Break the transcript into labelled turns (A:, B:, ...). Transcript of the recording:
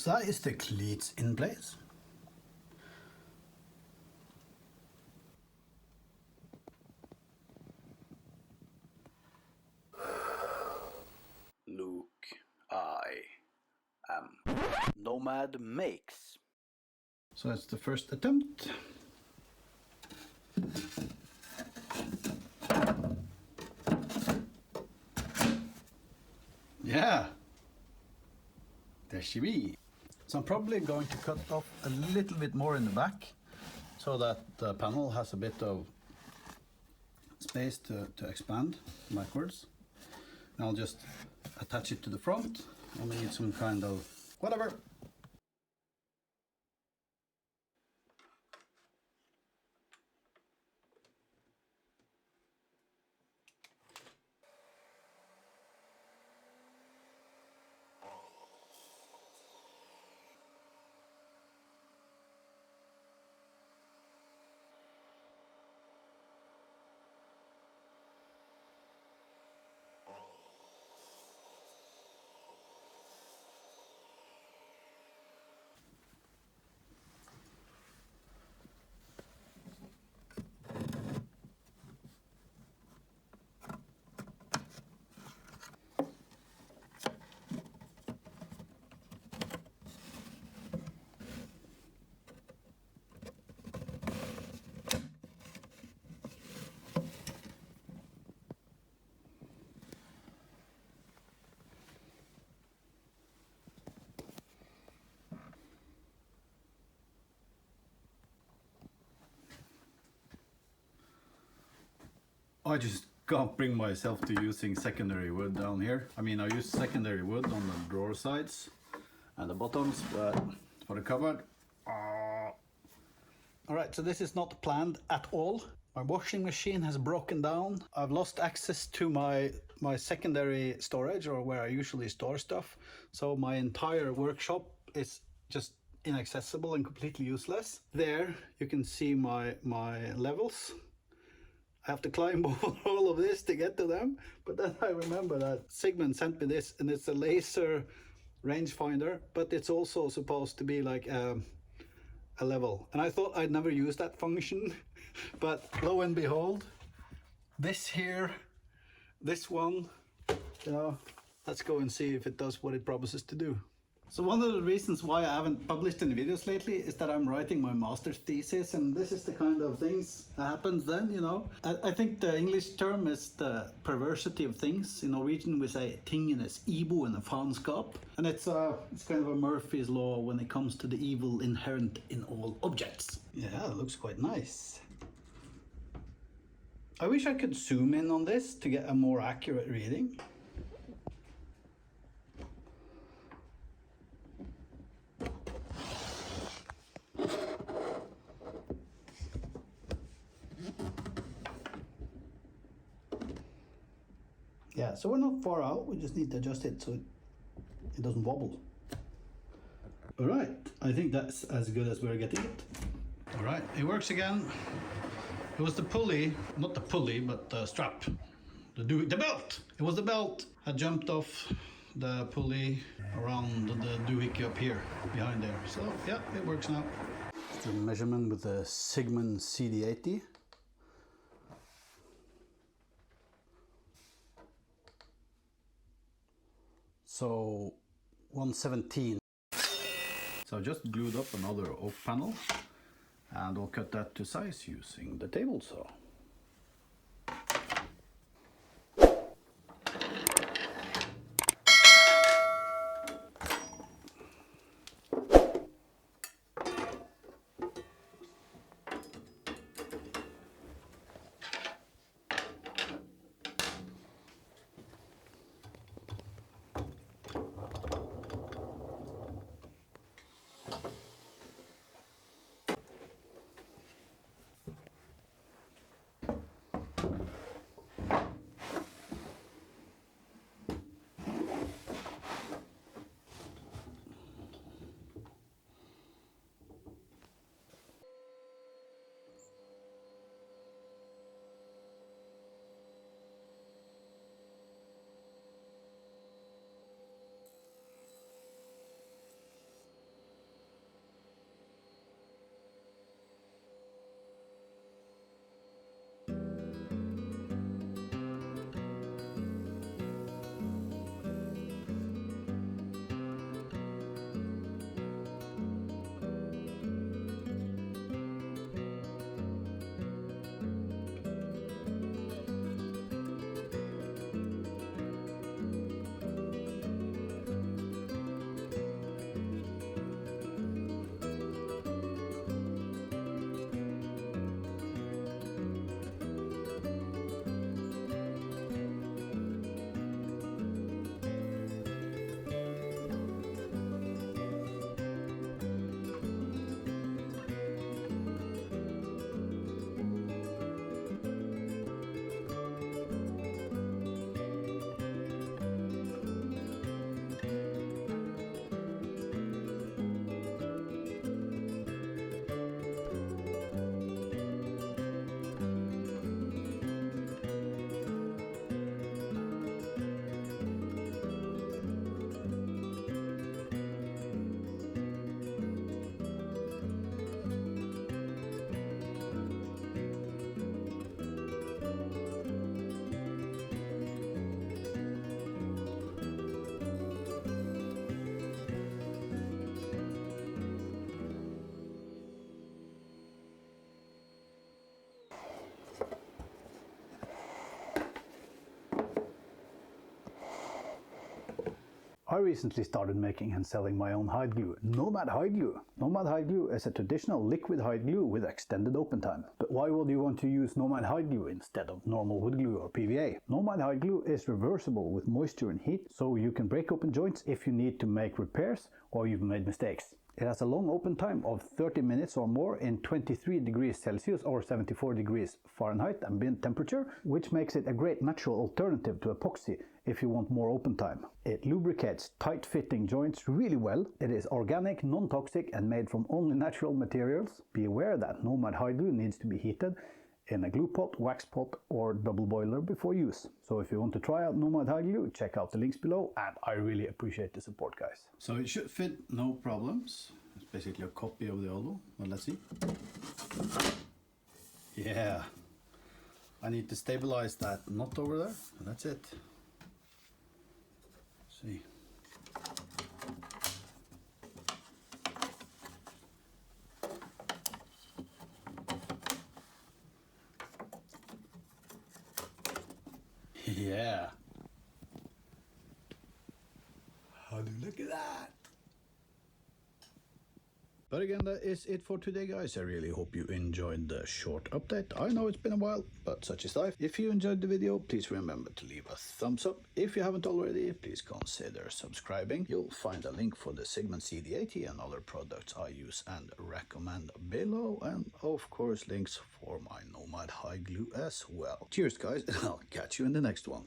A: So that is the cleats in place. Look, I am Nomad makes. So that's the first attempt. Yeah, there she be. So I'm probably going to cut off a little bit more in the back so that the panel has a bit of space to expand backwards. And I'll just attach it to the front. I'll need some kind of whatever. I just can't bring myself to using secondary wood down here. I mean, I use secondary wood on the drawer sides and the bottoms, but for the cupboard. Alright, so this is not planned at all. My washing machine has broken down. I've lost access to my secondary storage, or where I usually store stuff. So my entire workshop is just inaccessible and completely useless. There you can see my levels. I have to climb over all of this to get to them, but then I remember that CIGMAN sent me this, and it's a laser rangefinder, but it's also supposed to be like a level. And I thought I'd never use that function, but lo and behold, this here, this one, you know, let's go and see if it does what it promises to do. So one of the reasons why I haven't published any videos lately is that I'm writing my master's thesis, and this is the kind of things that happens then, you know. I think the English term is the perversity of things. In Norwegian we say tingenes ibo and a faenskap, and it's kind of a Murphy's law when it comes to the evil inherent in all objects. Yeah, it looks quite nice. I wish I could zoom in on this to get a more accurate reading. Yeah, so we're not far out, we just need to adjust it so it doesn't wobble. Alright, I think that's as good as we're getting it. Alright, it works again. It was the pulley, not the pulley, but the strap. The belt! It was the belt. I jumped off the pulley around the doohickey up here, behind there. So yeah, it works now. The measurement with the CIGMAN CD80. So 117. So I just glued up another oak panel, and I'll cut that to size using the table saw. I recently started making and selling my own hide glue, Nomad hide glue. Nomad hide glue is a traditional liquid hide glue with extended open time. But why would you want to use Nomad hide glue instead of normal wood glue or PVA? Nomad hide glue is reversible with moisture and heat, so you can break open joints if you need to make repairs or you've made mistakes. It has a long open time of 30 minutes or more in 23 degrees Celsius or 74 degrees Fahrenheit ambient temperature, which makes it a great natural alternative to epoxy if you want more open time. It lubricates tight-fitting joints really well. It is organic, non-toxic and made from only natural materials. Be aware that Nomad hide glue needs to be heated in a glue pot, wax pot or double boiler before use. So if you want to try out Nomad hide glue, check out the links below, and I really appreciate the support, guys. So it should fit no problems. It's basically a copy of the old one, but let's see. Yeah, I need to stabilize that knot over there, and that's it. Let's see. Yeah. How do you look at that? But again, that is it for today, guys. I really hope you enjoyed the short update. I know it's been a while, but such is life. If you enjoyed the video, please remember to leave a thumbs up. If you haven't already, please consider subscribing. You'll find a link for the CIGMAN CD80 and other products I use and recommend below. And of course, links for my Nomad hide glue as well. Cheers, guys, and I'll catch you in the next one.